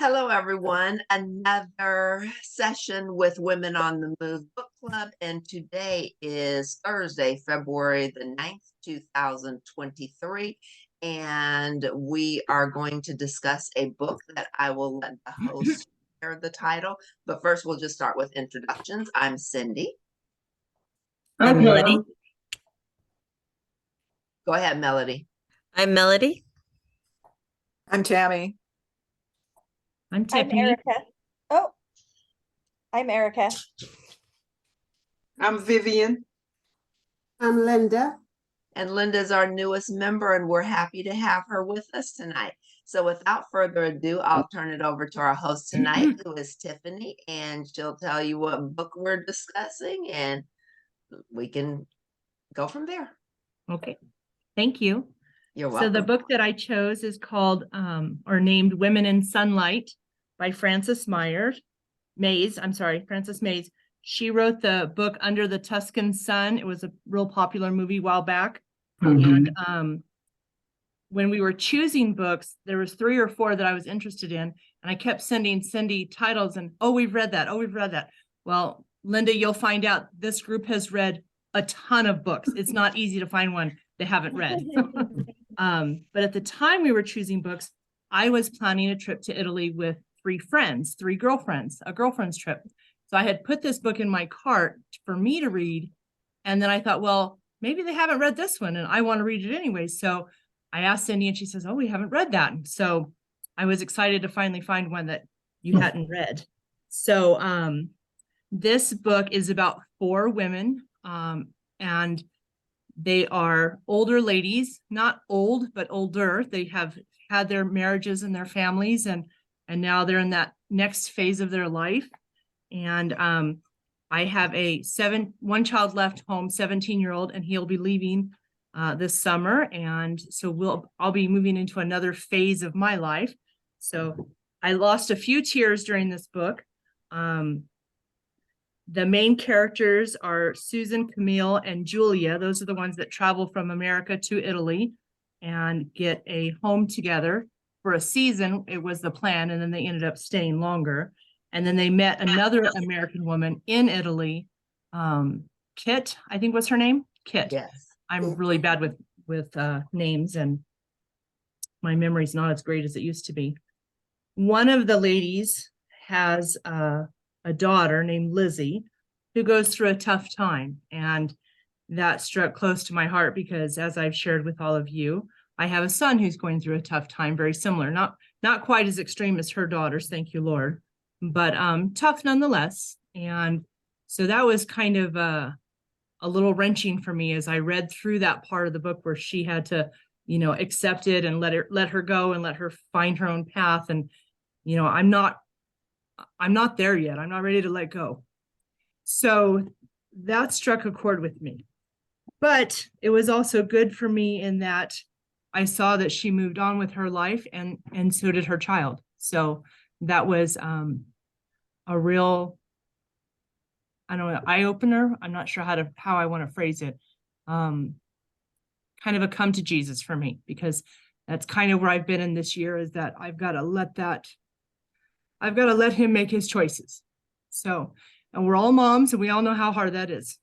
Hello, everyone. Another session with Women on the Move Book Club. And today is Thursday, February the 9th, 2023. And we are going to discuss a book that I will let the host share the title. But first, we'll just start with introductions. I'm Cindy. I'm Melody. Go ahead, Melody. I'm Melody. I'm Tammy. I'm I'm Tiffany. Erica. Oh, I'm Erica. I'm Vivian. I'm Linda. And Linda's our newest member, and we're happy to have her with us tonight. So without further ado, I'll turn it over to our host tonight, who is Tiffany, and she'll tell you what book we're discussing, and we can go from there. Okay, thank you. You're So welcome. the book that I chose is called or named Women in Sunlight by Frances Mays. Frances Mays. She wrote the book Under the Tuscan Sun. It was a real popular movie a while back. And when we were choosing books, there was 3 or 4 that I was interested in, and I kept sending Cindy titles and, oh, we've read that. Oh, we've read that. Well, Linda, you'll find out this group has read a ton of books. It's not easy to find one they haven't read. But at the time we were choosing books, I was planning a trip to Italy with 3 girlfriends, a girlfriend's trip. So I had put this book in my cart for me to read. And then I thought, well, maybe they haven't read this one and I want to read it anyway. So I asked Cindy and she says, oh, we haven't read that. And so I was excited to finally find one that you hadn't read. So this book is about 4 women and they are older ladies, not old, but older. They have had their marriages and their families, and now they're in that next phase of their life. And I have one child left home, 17-year-old, and he'll be leaving this summer. And so I'll be moving into another phase of my life. So I lost a few tears during this book. The main characters are Susan, Camille, and Julia. Those are the ones that travel from America to Italy and get a home together for a season. It was the plan, and then they ended up staying longer. And then they met another American woman in Italy, Kit, I think was her name, Kit. Yes. I'm really bad with names, and my memory's not as great as it used to be. One of the ladies has a daughter named Lizzie who goes through a tough time, and that struck close to my heart because, as I've shared with all of you, I have a son who's going through a tough time, very similar, not quite as extreme as her daughters, thank you, Lord, but tough nonetheless. And so that was kind of a little wrenching for me as I read through that part of the book where she had to, accept it and let her go and let her find her own path. And, I'm not there yet. I'm not ready to let go. So that struck a chord with me. But it was also good for me in that I saw that she moved on with her life, and so did her child. So that was a real, I don't know, eye-opener. I'm not sure how I want to phrase it. Kind of a come to Jesus for me, because that's kind of where I've been in this year, is that I've got to let him make his choices. So, and we're all moms and we all know how hard that is.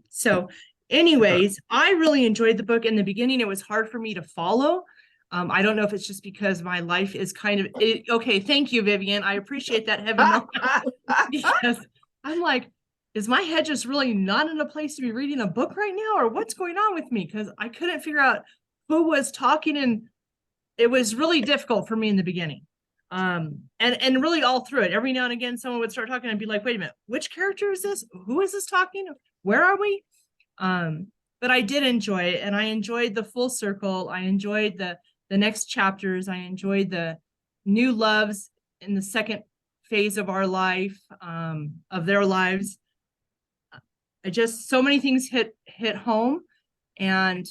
So anyways, I really enjoyed the book. In the beginning, it was hard for me to follow. I don't know if it's just because my life is kind of, okay, thank you, Vivian. I appreciate that heavy note, because I'm like, is my head just really not in a place to be reading a book right now, or what's going on with me? Because I couldn't figure out who was talking, and it was really difficult for me in the beginning. And really all through it, every now and again, someone would start talking and be like, wait a minute, which character is this? Who is this talking? Where are we? But I did enjoy it, and I enjoyed the full circle. I enjoyed the next chapters. I enjoyed the new loves in the second phase of our life, of their lives. So many things hit home, and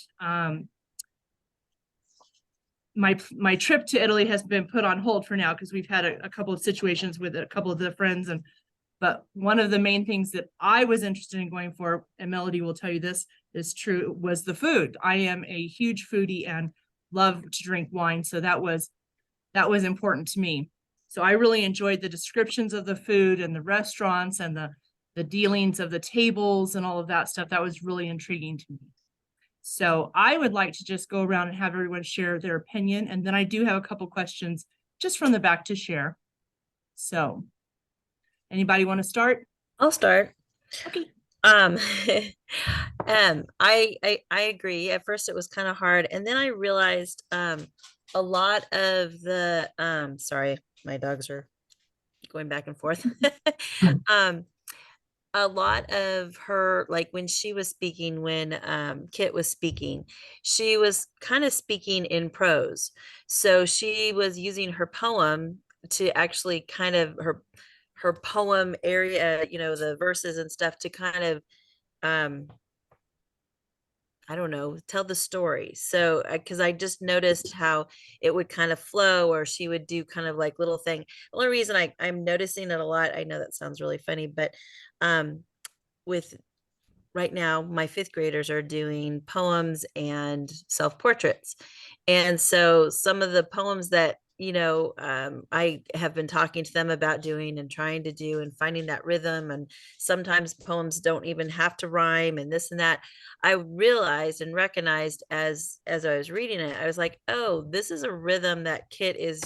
my trip to Italy has been put on hold for now because we've had a couple of situations with a couple of the friends, but one of the main things that I was interested in going for, and Melody will tell you this is true, was the food. I am a huge foodie and love to drink wine, so that was important to me. So I really enjoyed the descriptions of the food and the restaurants and the dealings of the tables and all of that stuff. That was really intriguing to me. So I would like to just go around and have everyone share their opinion. And then I do have a couple questions just from the back to share. So anybody want to start? I'll start. Okay. Um, I agree. At first it was kind of hard, and then I realized a lot of the sorry, my dogs are going back and forth. um a lot of her, like when she was speaking, when Kit was speaking, she was kind of speaking in prose. So she was using her poem to actually kind of her poem area, you know, the verses and stuff to kind of um I don't know, tell the story. So, because I just noticed how it would kind of flow, or she would do kind of like little thing. The only reason I'm noticing it a lot, I know that sounds really funny, but with right now, my fifth graders are doing poems and self-portraits. And so some of the poems that, you know, I have been talking to them about doing and trying to do and finding that rhythm. And sometimes poems don't even have to rhyme and this and that. I realized and recognized as I was reading it, I was like, oh, this is a rhythm that Kit is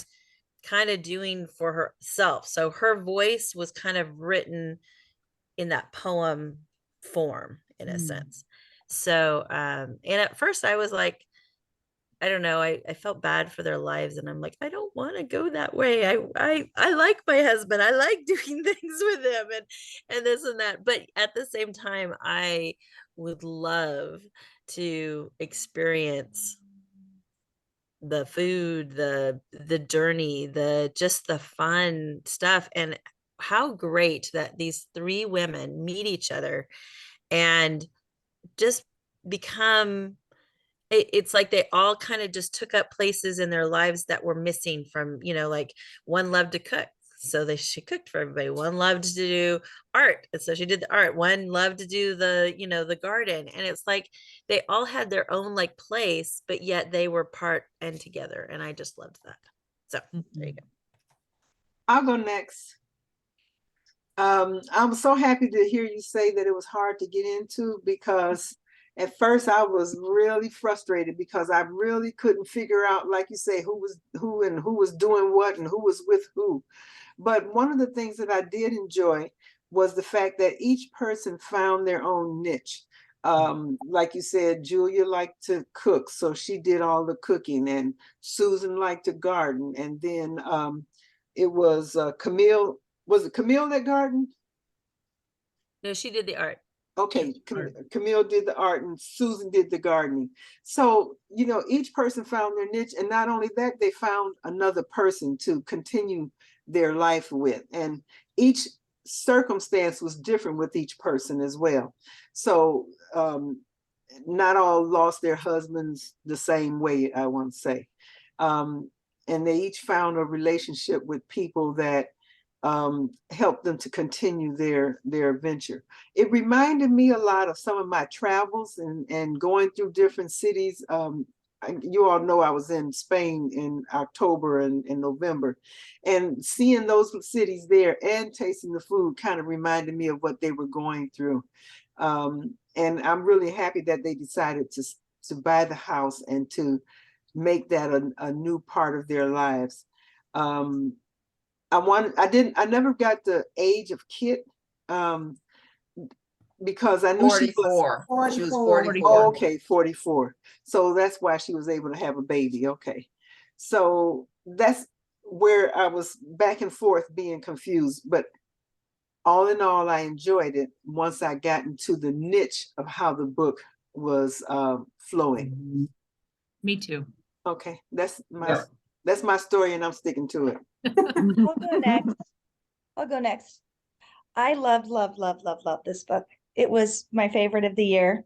kind of doing for herself. So her voice was kind of written in that poem form in a sense. So and at first I was like, I don't know, I felt bad for their lives, and I'm like, I don't want to go that way. I like my husband, I like doing things with him and this and that, but at the same time I would love to experience the food, the journey, the just the fun stuff. And how great that these three women meet each other and just become it's like they all kind of just took up places in their lives that were missing from, you know, like one loved to cook, so she cooked for everybody. One loved to do art, and so she did the art. One loved to do the, you know, the garden. And it's like they all had their own like place, but yet they were part and together, and I just loved that. So there you go. I'll go next. I was so happy to hear you say that it was hard to get into, because at first I was really frustrated because I really couldn't figure out, like you say, who was who and who was doing what and who was with who. But one of the things that I did enjoy was the fact that each person found their own niche. Like you said, Julia liked to cook, so she did all the cooking, and Susan liked to garden. And then it was Camille. Was it Camille that gardened? No, she did the art. Okay, Camille did the art and Susan did the gardening. So, you know, each person found their niche, and not only that, they found another person to continue their life with. And each circumstance was different with each person as well. So not all lost their husbands the same way, I want to say. And they each found a relationship with people that help them to continue their venture. It reminded me a lot of some of my travels and going through different cities. You all know I was in Spain in October and November, and seeing those cities there and tasting the food kind of reminded me of what they were going through. And I'm really happy that they decided to buy the house and make that a new part of their lives. I never got the age of Kit, because I knew she was 44. She was 44. 44. Oh, okay, 44. So that's why she was able to have a baby. Okay. So that's where I was back and forth being confused. But all in all, I enjoyed it once I got into the niche of how the book was flowing. Me too. Okay, that's my story, and I'm sticking to it. I'll go next. I'll go next. I love this book. It was my favorite of the year.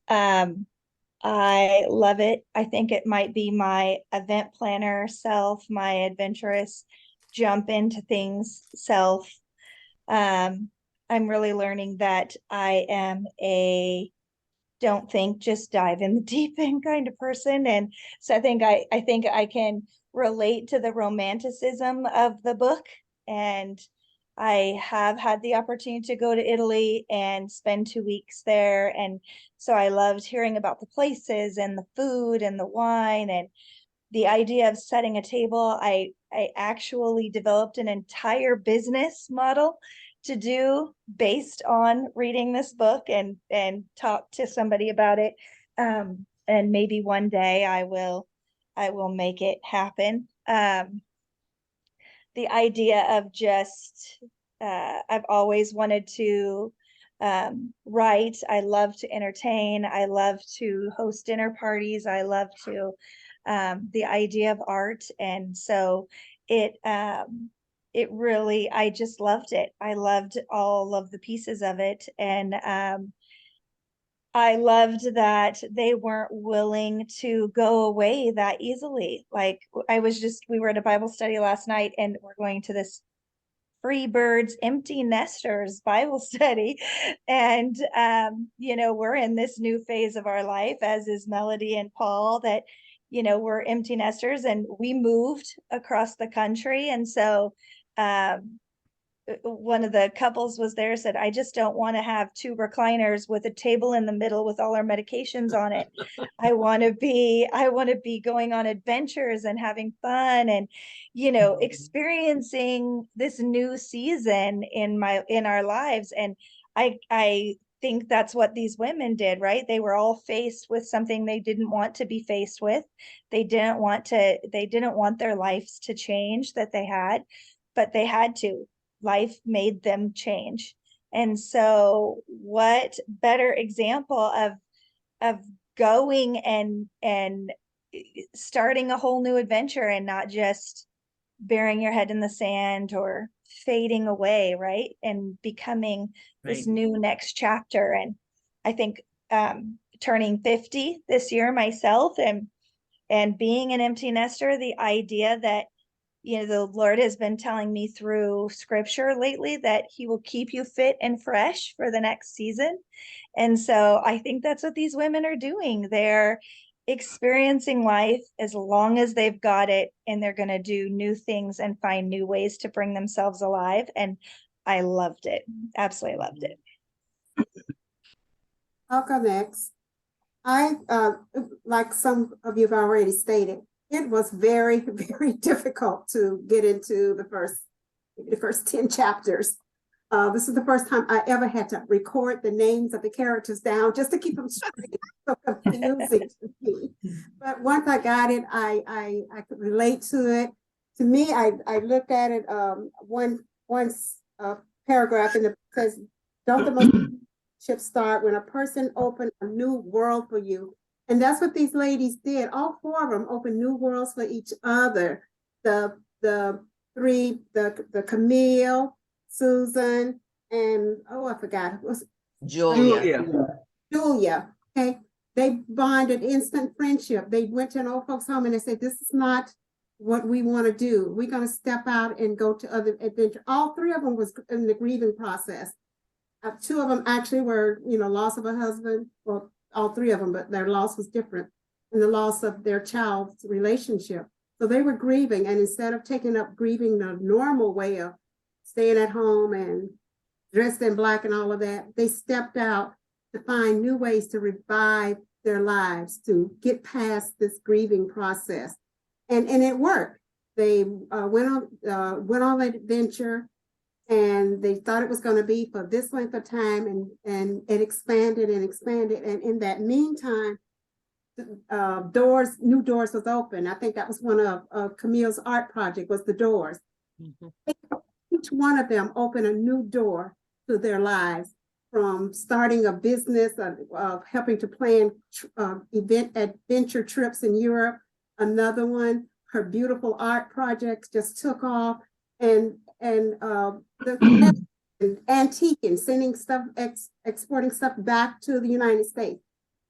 I love it. I think it might be my event planner self, my adventurous jump into things self. I'm really learning that I am don't think, just dive in the deep end kind of person. And so I think I can relate to the romanticism of the book. And I have had the opportunity to go to Italy and spend 2 weeks there. And so I loved hearing about the places and the food and the wine and the idea of setting a table. I actually developed an entire business model to do based on reading this book and talk to somebody about it. And maybe one day I will make it happen. The idea of just I've always wanted to write. I love to entertain. I love to host dinner parties. I love to the idea of art. And so it really, I just loved it. I loved all of the pieces of it. And I loved that they weren't willing to go away that easily. Like we were at a Bible study last night and we're going to this Free Birds Empty Nesters Bible study. And, we're in this new phase of our life, as is Melody and Paul, that, we're empty nesters and we moved across the country. And so, one of the couples was there, said, I just don't want to have 2 recliners with a table in the middle with all our medications on it. I want to be going on adventures and having fun and, experiencing this new season in our lives. And I think that's what these women did, right? They were all faced with something they didn't want to be faced with. They didn't want their lives to change that they had, but they had to. Life made them change. And so what better example of going and starting a whole new adventure and not just burying your head in the sand or fading away, right? And becoming this new next chapter. And I think turning 50 this year myself and being an empty nester, the idea that the Lord has been telling me through scripture lately that he will keep you fit and fresh for the next season. And so I think that's what these women are doing. They're experiencing life as long as they've got it, and they're going to do new things and find new ways to bring themselves alive. And I loved it. Absolutely loved it. I'll go next. Like some of you have already stated, it was very, very difficult to get into the first 10 chapters. This is the first time I ever had to record the names of the characters down just to keep them straight. So confusing to me. But once I got it, I could relate to it. To me, I looked at it one paragraph and it says, "Don't the relationships start when a person opens a new world for you?" And that's what these ladies did. All 4 of them opened new worlds for each other. The Camille, Susan, and I forgot. It was Julia. Julia. Okay. They bonded instant friendship. They went to an old folks' home and they said, "This is not what we want to do. We're going to step out and go to other adventure." All 3 of them was in the grieving process. 2 of them actually were, loss of a husband. Well, all 3 of them, but their loss was different, and the loss of their child's relationship. So they were grieving, and instead of taking up grieving the normal way of staying at home and dressed in black and all of that, they stepped out to find new ways to revive their lives, to get past this grieving process. And it worked. They went on an adventure, and they thought it was going to be for this length of time, and it expanded and expanded. And in that meantime, new doors was open. I think that was one of Camille's art project, was the doors. Each one of them opened a new door to their lives, from starting a business of helping to plan adventure trips in Europe. Another one, her beautiful art projects just took off, and antiquing, sending stuff, exporting stuff back to the United States.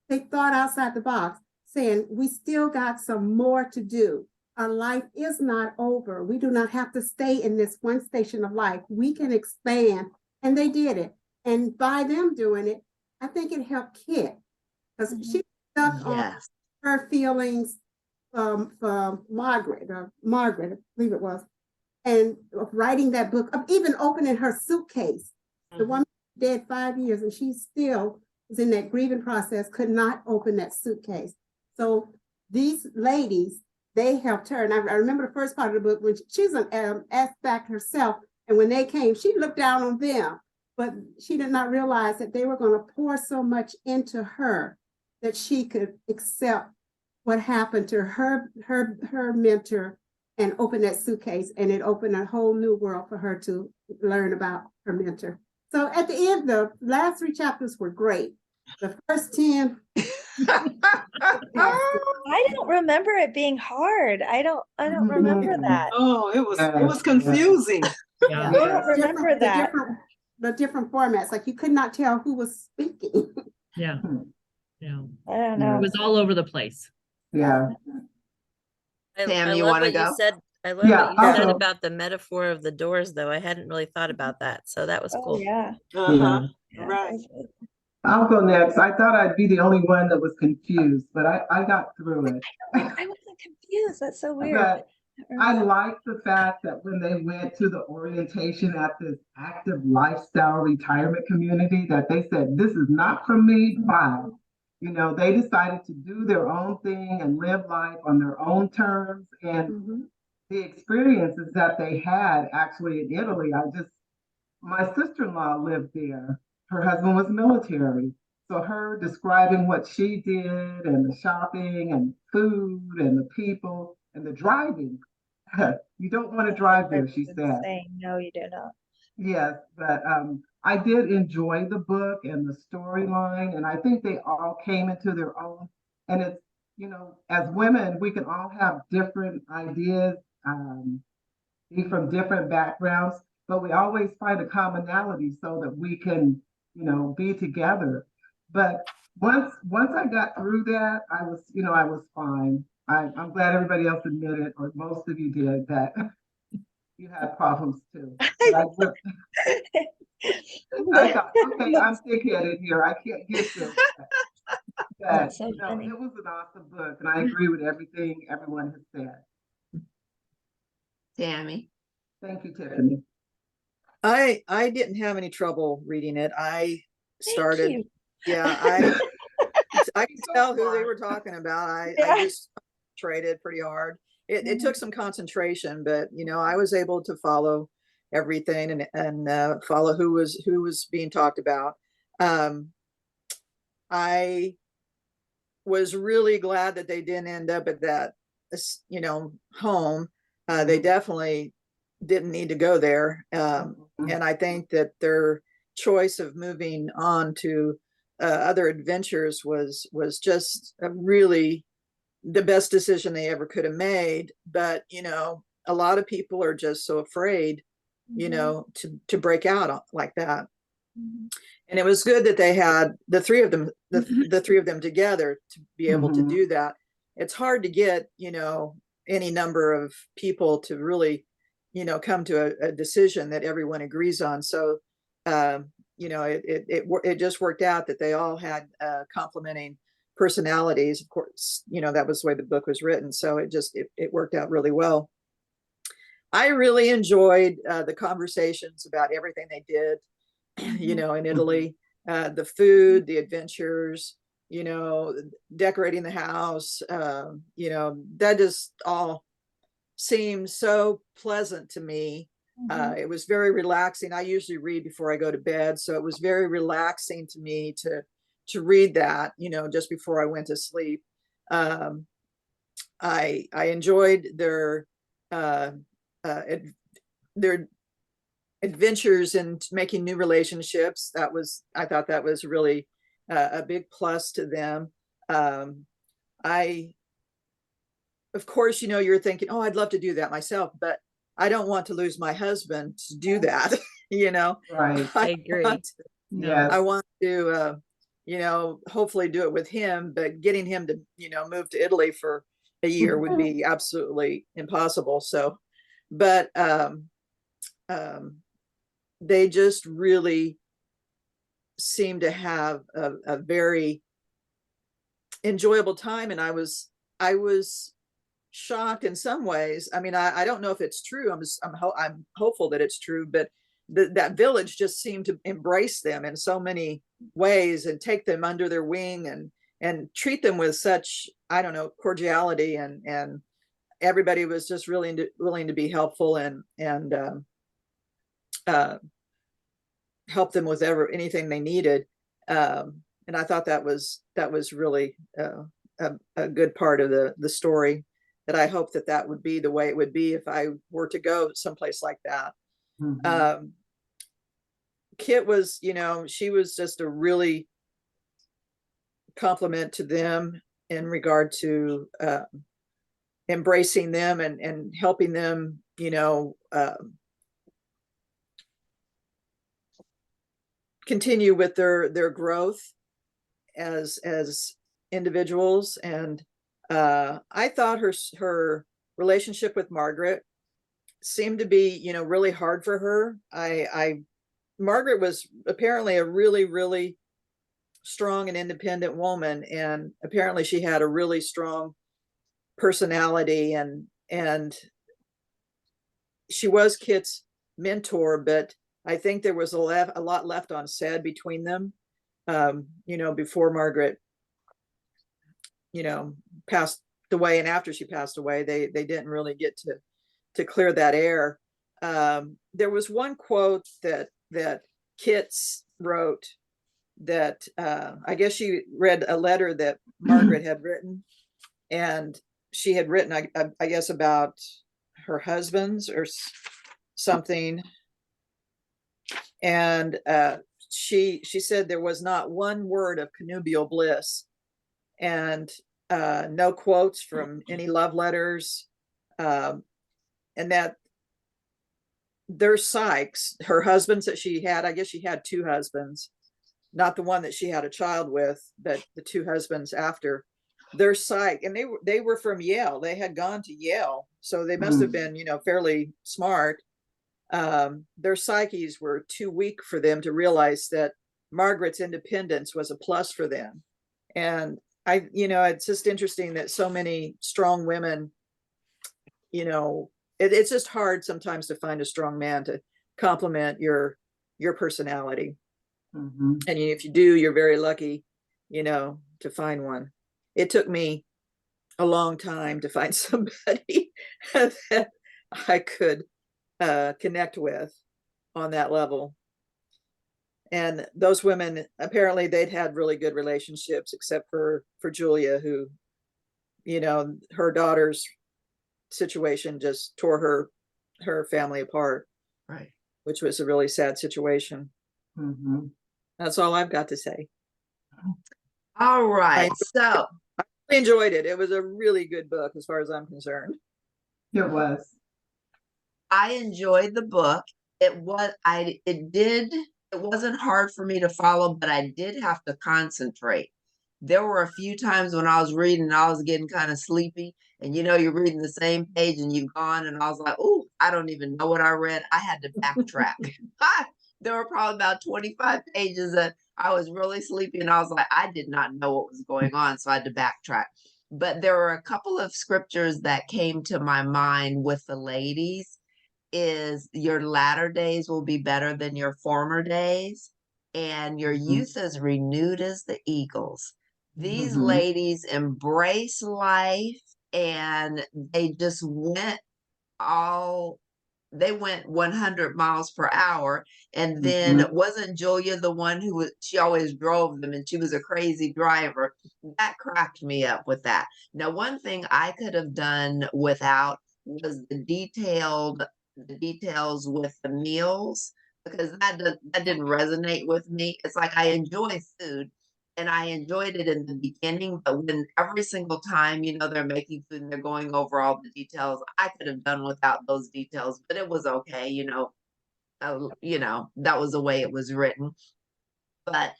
They thought outside the box, saying, we still got some more to do. Our life is not over. We do not have to stay in this one station of life. We can expand. And they did it. And by them doing it, I think it helped Kit, because she stuck on her feelings Margaret, I believe it was, and writing that book, of even opening her suitcase. The woman dead 5 years, and she still was in that grieving process, could not open that suitcase. So these ladies, they helped her. And I remember the first part of the book when she's an aspect herself. And when they came, she looked down on them, but she did not realize that they were going to pour so much into her that she could accept what happened to her mentor and open that suitcase. And it opened a whole new world for her to learn about her mentor. So at the end, the last 3 chapters were great. The first 10, I don't remember it being hard. I don't remember that. Oh, it was confusing. Yeah. I don't remember that. The different formats, like you could not tell who was speaking. Yeah. Yeah. I don't It know. was all over the place. Yeah. Pam, I you love wanna what you go? said. I love Yeah, what you said I'll go. about the metaphor of the doors, though. I hadn't really thought about that. So that was Oh, cool. yeah. Uh-huh, Yeah, right. I'll go next. I thought I'd be the only one that was confused, but I got through it. I wasn't confused. That's so weird. But I like the fact that when they went to the orientation at this active lifestyle retirement community, that they said, this is not for me, bye. You know, they decided to do their own thing and live life on their own terms. And the experiences that they had actually in Italy, my sister-in-law lived there. Her husband was military. So her describing what she did and the shopping and food and the people and the driving. You don't want to drive there, she said. Saying, no, you do not. Yes, but I did enjoy the book and the storyline, and I think they all came into their own. And it's, you know, as women, we can all have different ideas, be from different backgrounds, but we always find a commonality so that we can, you know, be together. But once I got through that, I was fine. I'm glad everybody else admitted, or most of you did, that you had problems too. I thought, okay, I'm thick-headed here. I can't get this. But, That's so you know, funny. it was an awesome book, and I agree with everything everyone has said. Tammy, Thank you, Tiffany. I didn't have any trouble reading it. I Thank started, you. yeah, I could tell who they were talking about. I Yeah. just traded pretty hard. It took some concentration, but you know, I was able to follow everything and follow who was being talked about. I was really glad that they didn't end up at that, you know, home. They definitely didn't need to go there. And I think that their choice of moving on to other adventures was just a really the best decision they ever could have made. But, you know, a lot of people are just so afraid, you know, to break out like that. And it was good that they had the three of them, the three of them together to be able to do that. It's hard to get, you know, any number of people to really, you know, come to a decision that everyone agrees on. So, you know, it just worked out that they all had complementing personalities. Of course, you know, that was the way the book was written. So it worked out really well. I really enjoyed the conversations about everything they did, you know, in Italy, the food, the adventures, you know, decorating the house, you know, that just all seemed so pleasant to me. It was very relaxing. I usually read before I go to bed, so it was very relaxing to me to read that, you know, just before I went to sleep. I enjoyed their adventures in making new relationships. I thought that was really a big plus to them. Of course, you know, you're thinking, oh, I'd love to do that myself, but I don't want to lose my husband to do that. You know, Right. I agree. I want to, you know, hopefully do it with him, but getting him to, you know, move to Italy for a year would be absolutely impossible. So, but they just really seem to have a very enjoyable time. And I was shocked in some ways. I mean, I don't know if it's true. I'm hopeful that it's true, but that village just seemed to embrace them in so many ways and take them under their wing and treat them with such, I don't know, cordiality, and everybody was just really willing to be helpful and help them with anything they needed. And I thought that was really a good part of the story, that I hope that would be the way it would be if I were to go someplace like that. Kit was, she was just a really compliment to them in regard to embracing them and helping them, continue with their growth as individuals. And I thought her relationship with Margaret seemed to be, really hard for her. Margaret was apparently a really, really strong and independent woman, and apparently she had a really strong personality, and she was Kit's mentor, but I think there was a lot left unsaid between them, before Margaret, passed away, and after she passed away, they didn't really get to clear that air. There was one quote that Kit wrote that I guess she read a letter that Margaret had written, and she had written, I guess, about her husband's or something. And she said there was not one word of connubial bliss, and no quotes from any love letters, and that their psyches, her husbands that she had, I guess she had two husbands, not the one that she had a child with, but the two husbands after, their psyche, and they were from Yale. They had gone to Yale, so they must have been, fairly smart. Their psyches were too weak for them to realize that Margaret's independence was a plus for them. And it's just interesting that so many strong women, it's just hard sometimes to find a strong man to complement your personality. And if you do, you're very lucky, to find one. It took me a long time to find somebody that I could connect with on that level. And those women, apparently they'd had really good relationships, except for Julia, who, her daughter's situation just tore her family apart. Right. Which was a really sad situation. That's all I've got to say. All right. So I enjoyed it. It was a really good book as far as I'm concerned. It was. I enjoyed the book. It wasn't hard for me to follow, but I did have to concentrate. There were a few times when I was reading and I was getting kind of sleepy, and you're reading the same page and you've gone, and I was like, oh, I don't even know what I read. I had to backtrack. There were probably about 25 pages that I was really sleepy, and I was like, I did not know what was going on, so I had to backtrack. But there were a couple of scriptures that came to my mind with the ladies. Is your latter days will be better than your former days, and your youth is renewed as the eagles. These ladies embrace life, and they just went 100 miles per hour. And then wasn't Julia the one she always drove them, and she was a crazy driver? That cracked me up with that. Now, one thing I could have done without was the details with the meals, because that didn't resonate with me. It's like I enjoy food, and I enjoyed it in the beginning, but when every single time, they're making food and they're going over all the details, I could have done without those details, but it was okay, that was the way it was written. But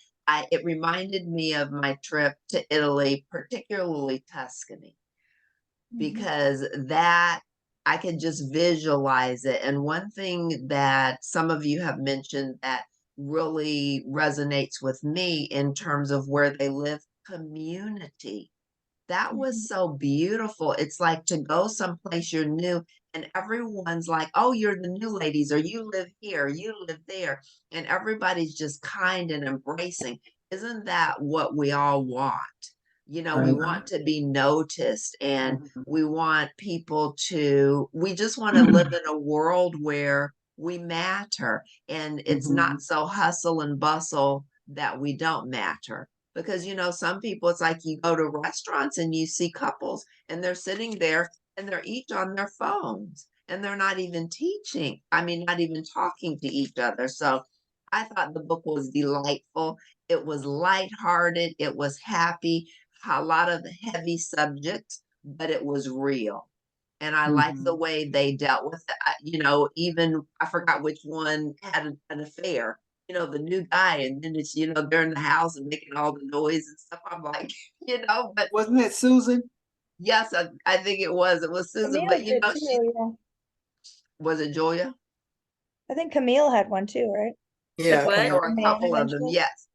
it reminded me of my trip to Italy, particularly Tuscany, because that I could just visualize it. And one thing that some of you have mentioned that really resonates with me in terms of where they live, community. that was so beautiful. It's like to go someplace you're new and everyone's like, oh, you're the new ladies, or you live here, you live there. And everybody's just kind and embracing. Isn't that what we all want? You know, we Right. want to be noticed and Mhm. we want people to, we just want to live in a world where we matter and it's not so hustle and bustle that we don't matter. Because, you know, some people, it's like you go to restaurants and you see couples and they're sitting there and they're each on their phones and they're not even teaching. I mean, not even talking to each other. So I thought the book was delightful. It was lighthearted. It was happy. A lot of heavy subjects, but it was real. And I like the way they dealt with it. You know, even I forgot which one had an affair, you know, the new guy, and then it's, you know, they're in the house and making all the noise and stuff. I'm like, you know, but Wasn't that Susan? yes, I think it was Susan, Camille but you did know, too, she yeah. was it Julia? I think Camille had one too, right? Yeah. What? There Camille. were a Man couple of them, eventually. yes.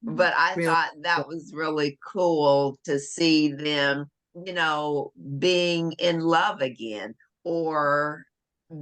Mhm. But I Camille. thought that was really cool to see them, you know, being in love again or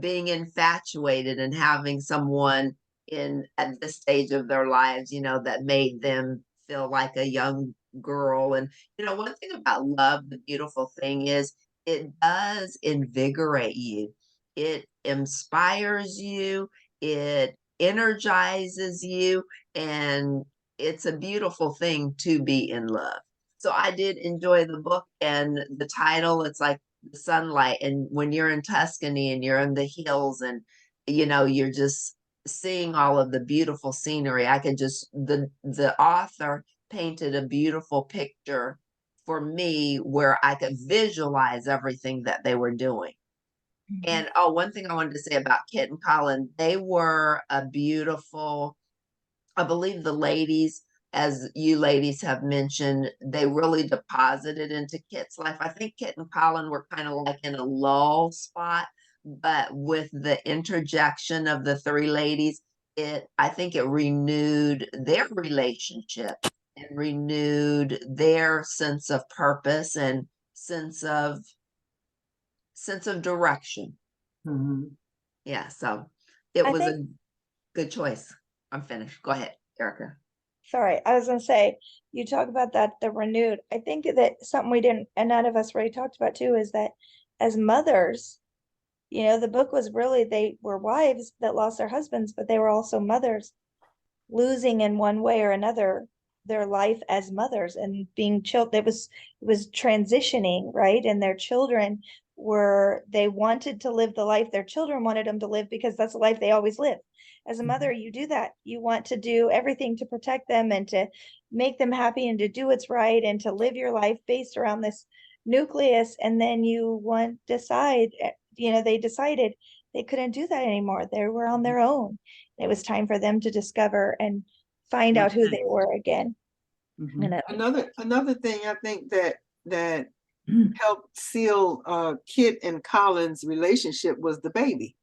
being infatuated and having someone in at this stage of their lives, you know, that made them feel like a young girl. And, you know, one thing about love, the beautiful thing is it does invigorate you. It inspires you. It energizes you. And it's a beautiful thing to be in love. So I did enjoy the book and the title. It's like the sunlight. And when you're in Tuscany and you're in the hills and, you know, you're just seeing all of the beautiful scenery. I could just, the author painted a beautiful picture for me where I could visualize everything that they were doing. And oh, one thing I wanted to say about Kit and Colin, they were a beautiful, I believe the ladies, as you ladies have mentioned, they really deposited into Kit's life. I think Kit and Colin were kind of like in a lull spot, but with the interjection of the three ladies, I think it renewed their relationship and renewed their sense of purpose and sense of direction. Mhm. Yeah, so it I was think, a good choice. I'm finished. Go ahead, Erica. sorry, I was gonna say, you talk about that, the renewed. I think that something we didn't, and none of us really talked about too, is that as mothers, you know, the book was really, they were wives that lost their husbands, but they were also mothers, losing in one way or another their life as mothers and being children. It was transitioning, right? And their children they wanted to live the life their children wanted them to live because that's the life they always live. As a mother, you do that. You want to do everything to protect them and to make them happy and to do what's right and to live your life based around this nucleus. And then they decided they couldn't do that anymore. They were on their own. It was time for them to discover and find out who they were again. Mhm. And Another thing I think that helped seal Kit and Colin's relationship was the baby.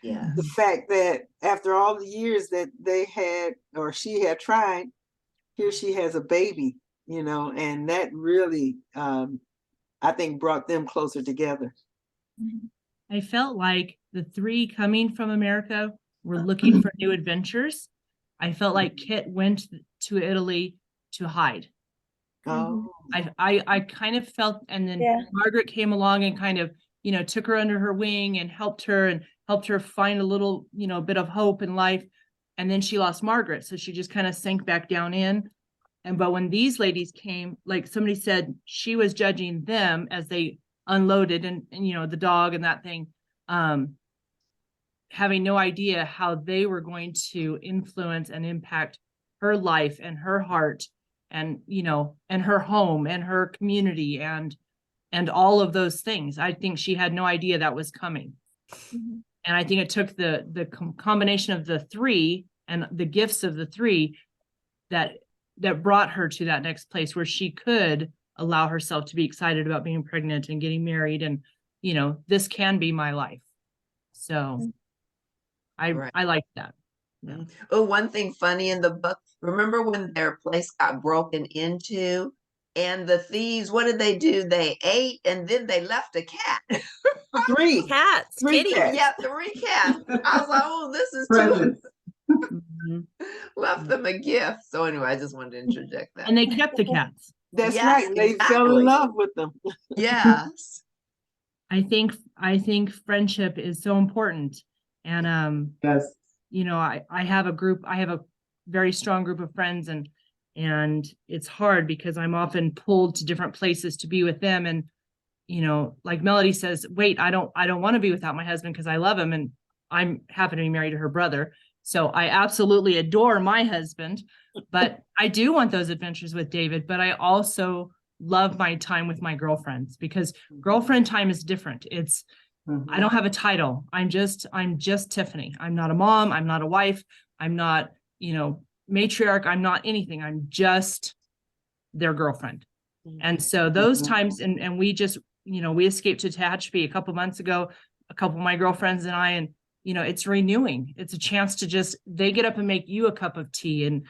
Yeah. The fact that after all the years that they had or she had tried, here she has a baby, you know, and that really I think brought them closer together. I felt like the three coming from America were looking for new adventures. I felt like Kit went to Italy to hide. Oh, I kind of felt, and then Yeah. Margaret came along and kind of, you know, took her under her wing and helped her find a little, you know, bit of hope in life. And then she lost Margaret. So she just kind of sank back down in. But when these ladies came, like somebody said, she was judging them as they unloaded and you know, the dog and that thing, having no idea how they were going to influence and impact her life and her heart and, you know, and her home and her community and all of those things. I think she had no idea that was coming. Mhm. And I think it took the combination of the three and the gifts of the three that brought her to that next place where she could allow herself to be excited about being pregnant and getting married and, you know, this can be my life. So Right. I like that. Mhm. Oh, one thing funny in the book, remember when their place got broken into And the thieves, what did they do? They ate and then they left a cat. Three. Cats, Three kitties. cats. Yeah, 3 cats. I was like, oh, this is too, Presents. Mhm. left them a gift. So anyway, I just wanted to interject that. And they kept the cats. That's Yes, right. They fell exactly. in love with them. Yes. I think friendship is so important. And Yes. you know, I have a very strong group of friends, and it's hard because I'm often pulled to different places to be with them. And, you know, like Melody says, wait, I don't want to be without my husband because I love him, and I'm happen to be married to her brother. So I absolutely adore my husband, but I do want those adventures with David, but I also love my time with my girlfriends, because girlfriend time is different. It's, I don't have a title. I'm just Tiffany. I'm not a mom. I'm not a wife. I'm not, you know, matriarch. I'm not anything. I'm just their girlfriend. And so those times, and we just, you know, we escaped to Tehachapi a couple months ago, a couple of my girlfriends and I, and, you know, it's renewing. It's a chance to just, they get up and make you a cup of tea and,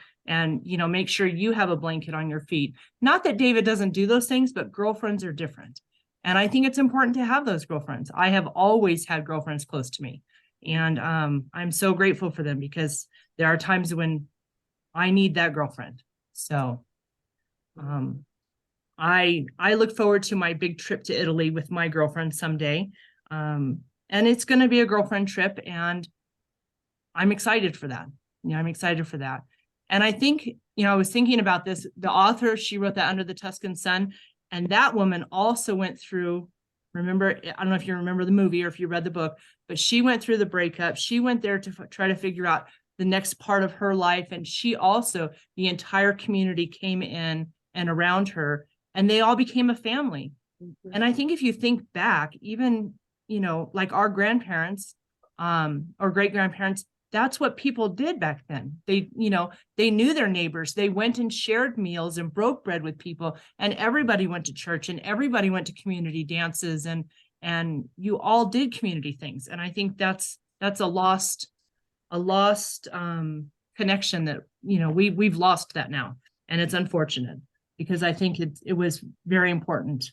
you know, make sure you have a blanket on your feet. Not that David doesn't do those things, but girlfriends are different. And I think it's important to have those girlfriends. I have always had girlfriends close to me. And I'm so grateful for them, because there are times when I need that girlfriend. So I look forward to my big trip to Italy with my girlfriend someday. And it's going to be a girlfriend trip, and I'm excited for that. You know, I'm excited for that. And I think, you know, I was thinking about this, the author, she wrote that Under the Tuscan Sun, and that woman also went through, remember, I don't know if you remember the movie or if you read the book, but she went through the breakup. She went there to try to figure out the next part of her life. And she also, the entire community came in and around her, and they all became a family. And I think if you think back, even, you know, like our grandparents, or great grandparents, that's what people did back then. They, you know, they knew their neighbors. They went and shared meals and broke bread with people, and everybody went to church and everybody went to community dances, and you all did community things. And I think that's a lost connection that, you know, we've lost that now. And it's unfortunate, because I think it was very important.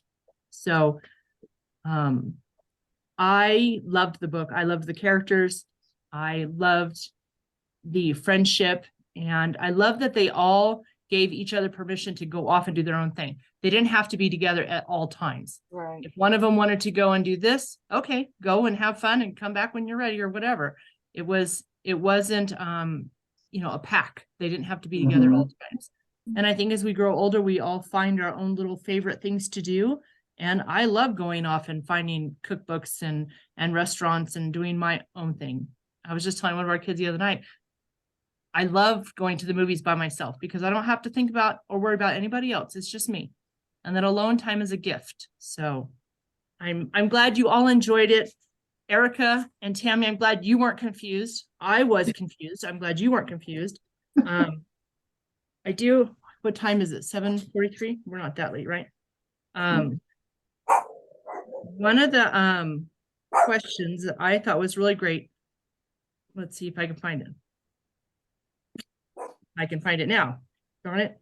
So, I loved the book. I loved the characters. I loved the friendship, and I love that they all gave each other permission to go off and do their own thing. They didn't have to be together at all times. Right. If one of them wanted to go and do this, okay, go and have fun and come back when you're ready or whatever. It wasn't, you know, a pack. They didn't have to be together all the times. And I think as we grow older, we all find our own little favorite things to do. And I love going off and finding cookbooks and restaurants and doing my own thing. I was just telling one of our kids the other night, I love going to the movies by myself, because I don't have to think about or worry about anybody else. It's just me. And that alone time is a gift. So I'm glad you all enjoyed it. Erica and Tammy, I'm glad you weren't confused. I was confused. I'm glad you weren't confused. I do. What time is it? 7:43? We're not that late, right? One of the questions that I thought was really great. Let's see if I can find it. I can find it now. Darn it.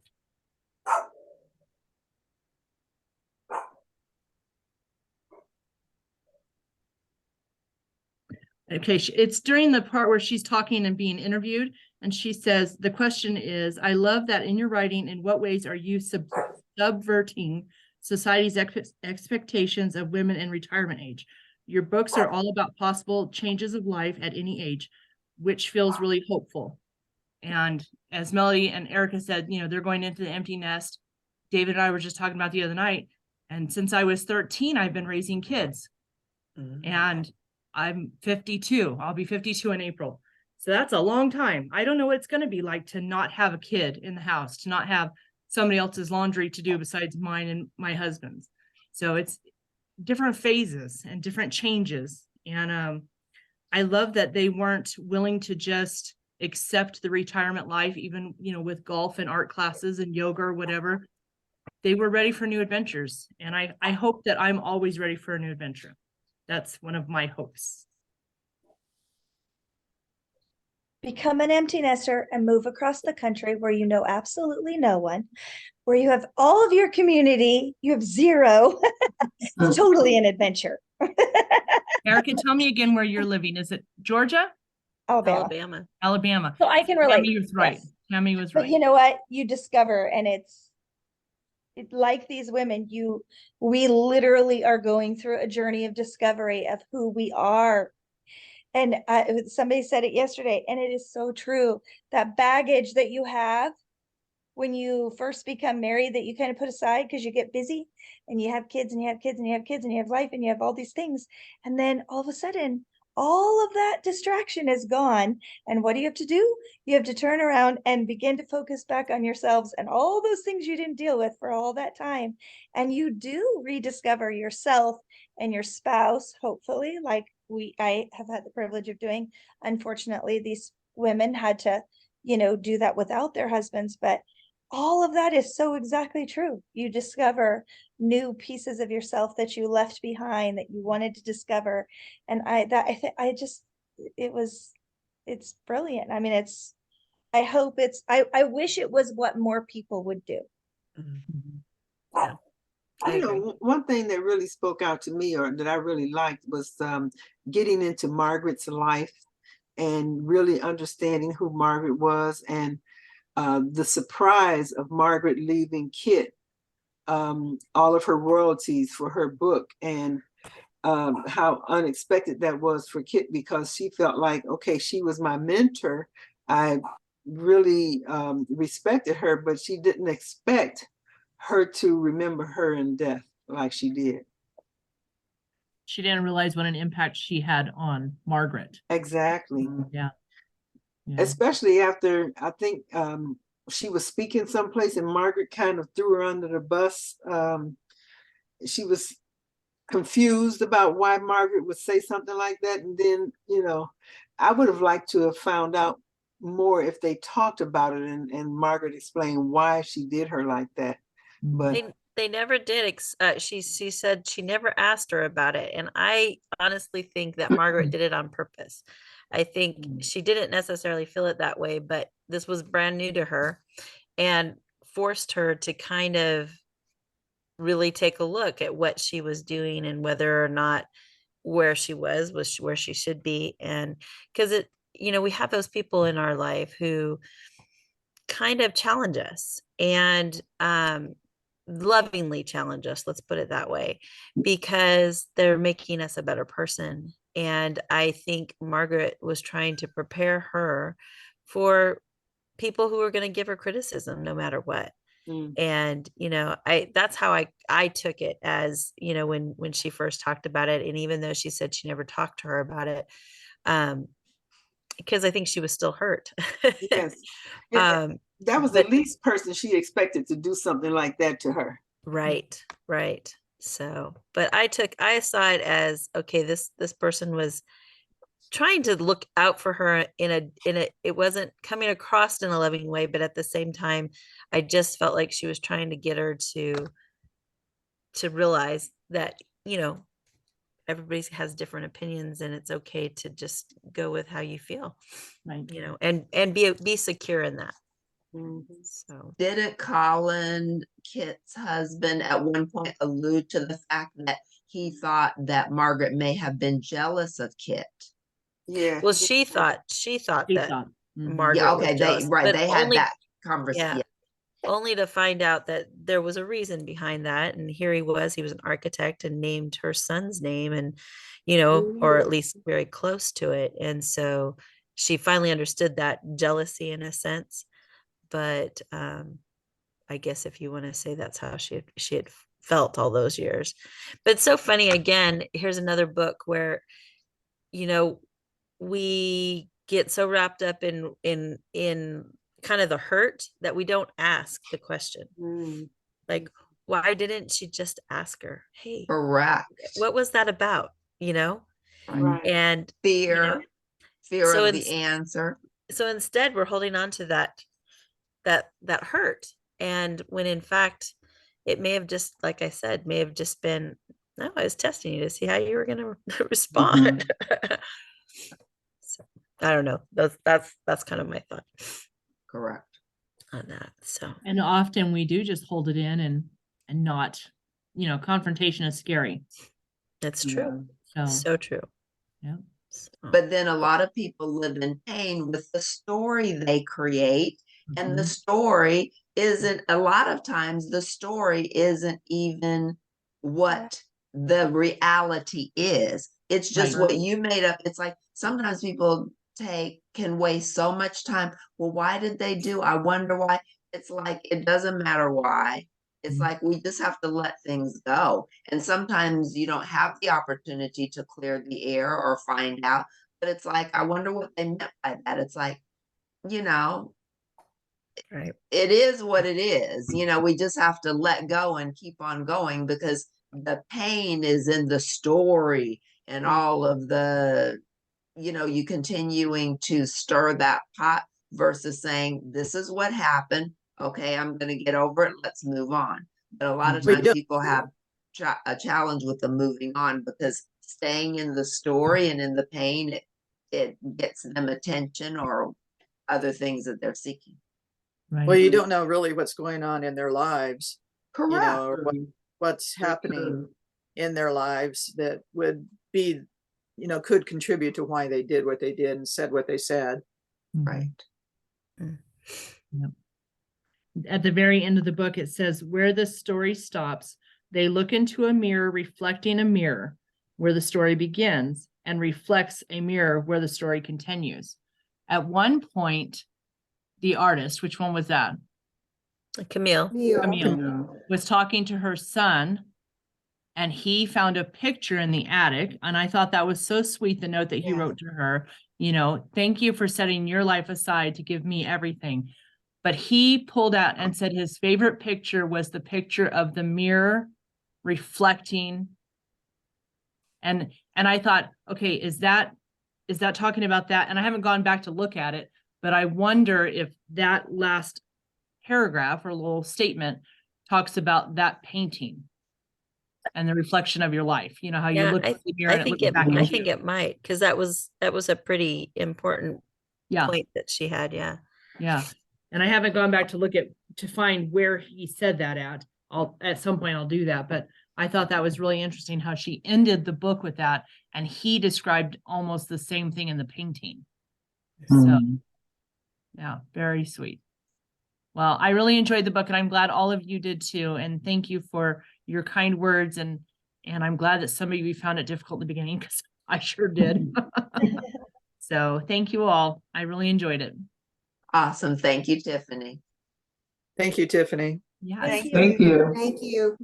Okay, it's during the part where she's talking and being interviewed, and she says, the question is, I love that in your writing, in what ways are you subverting society's expectations of women in retirement age? Your books are all about possible changes of life at any age, which feels really hopeful. And as Melody and Erica said, you know, they're going into the empty nest. David and I were just talking about the other night, and since I was 13, I've been raising kids. And I'm 52. I'll be 52 in April. So that's a long time. I don't know what it's going to be like to not have a kid in the house, to not have somebody else's laundry to do besides mine and my husband's. So it's different phases and different changes. And I love that they weren't willing to just accept the retirement life, even, you know, with golf and art classes and yoga or whatever. They were ready for new adventures. And I hope that I'm always ready for a new adventure. That's one of my hopes. become an empty nester and move across the country where you know absolutely no one, where you have all of your community, you have zero. It's totally an adventure. Erica, tell me again where you're living. Is it Georgia? Alabama. Alabama. Alabama. So I can relate. Tammy was right. Yes. Tammy was But right. you know what? You discover, and like these women, we literally are going through a journey of discovery of who we are. And somebody said it yesterday, and it is so true. That baggage that you have when you first become married that you kind of put aside because you get busy and you have kids and you have kids and you have kids and you have life and you have all these things. And then all of a sudden, all of that distraction is gone. And what do you have to do? You have to turn around and begin to focus back on yourselves and all those things you didn't deal with for all that time. And you do rediscover yourself and your spouse, hopefully, like I have had the privilege of doing. Unfortunately, these women had to, do that without their husbands, but all of that is so exactly true. You discover new pieces of yourself that you left behind that you wanted to discover. And it's brilliant. I mean, I wish it was what more people would do. Yeah. I You agree. know, one thing that really spoke out to me or that I really liked was getting into Margaret's life and really understanding who Margaret was, and the surprise of Margaret leaving Kit all of her royalties for her book, and how unexpected that was for Kit, because she felt like, okay, she was my mentor. I really respected her, but she didn't expect her to remember her in death like she did. She didn't realize what an impact she had on Margaret. Exactly. Yeah. Yeah. Especially after, I think she was speaking someplace and Margaret kind of threw her under the bus. She was confused about why Margaret would say something like that. And then, I would have liked to have found out more if they talked about it and Margaret explained why she did her like that. But They never did. She said she never asked her about it. And I honestly think that Margaret did it on purpose. I think she didn't necessarily feel it that way, but this was brand new to her and forced her to kind of really take a look at what she was doing and whether or not where she was where she should be. And because we have those people in our life who kind of challenge us and lovingly challenge us, let's put it that way, because they're making us a better person. And I think Margaret was trying to prepare her for people who are going to give her criticism no matter what. And that's how I took it, as when she first talked about it. And even though she said she never talked to her about it, because I think she was still hurt. yes, that was the least person she expected to do something like that to her. Right. So, but I saw it as, okay, this person was trying to look out for her in a it wasn't coming across in a loving way, but at the same time, I just felt like she was trying to get her to realize that, everybody has different opinions and it's okay to just go with how you feel, right. And be secure in that. So didn't Colin, Kit's husband, at one point allude to the fact that he thought that Margaret may have been jealous of Kit? Yeah. Well, she thought that Margaret yeah, okay, was jealous, they had that conversation. Yeah, only to find out that there was a reason behind that. And here he was an architect and named her son's name, and or at least very close to it. And so she finally understood that jealousy in a sense. But I guess if you want to say that's how she had felt all those years. But it's so funny. Again, here's another book where we get so wrapped up in kind of the hurt that we don't ask the question. Like, why didn't she just ask her, hey, correct, what was that about? Right. And fear so of the answer. So instead we're holding on to that hurt, and when in fact it may have just, like I said, been, no, I was testing you to see how you were going to respond. So I don't know. That's kind of my thought Correct. on that. So And often we do just hold it in and not, confrontation is scary. it's true. So, So true. yeah. So, But then a lot of people live in pain with the story they create. And the Mhm. story isn't, a lot of times, the story isn't even what the reality is. It's just Right. what you made up. It's like sometimes people can waste so much time. Well, why did they do? I wonder why. It's like, it doesn't matter why. It's Mhm. like we just have to let things go. And sometimes you don't have the opportunity to clear the air or find out. But it's like, I wonder what they meant by that. It's like, you know, right. it is what it is. We just have to let go and keep on going because the pain is in the story and all of the, you continuing to stir that pot versus saying, this is what happened. Okay, I'm going to get over it. Let's move on. But a lot of We times don't- people have a challenge with the moving on because staying in the story and in the pain, it gets them attention or other things that they're seeking. Right. Well, you don't know really what's going on in their lives, Correct. or what's happening in their lives that would be, could contribute to why they did what they did and said what they said. Mhm. Right. Yep. At the very end of the book, it says, where the story stops, they look into a mirror reflecting a mirror where the story begins and reflects a mirror where the story continues. At one point, the artist, which one was that? Camille. Camille, was talking to her son, and he found a picture in the attic. And I thought that was so sweet, the note that he Yes. wrote to her, thank you for setting your life aside to give me everything. But he pulled out and said his favorite picture was the picture of the mirror reflecting. And I thought, okay, is that talking about that? And I haven't gone back to look at it, but I wonder if that last paragraph or little statement talks about that painting and the reflection of your life. You know how you Yeah, look at the mirror and it looks back I at think you. it might, because that was a pretty important Yeah, point that she had. Yeah. yeah. And I haven't gone back to look to find where he said that at. At some point I'll do that, but I thought that was really interesting how she ended the book with that, and he described almost the same thing in the painting. So yeah, very sweet. Well, I really enjoyed the book, and I'm glad all of you did too. And thank you for your kind words. And I'm glad that some of you found it difficult in the beginning, because I sure did. So thank you all. I really enjoyed it. Awesome. Thank you, Tiffany. Thank you, Tiffany. Yeah. Thank Thank you.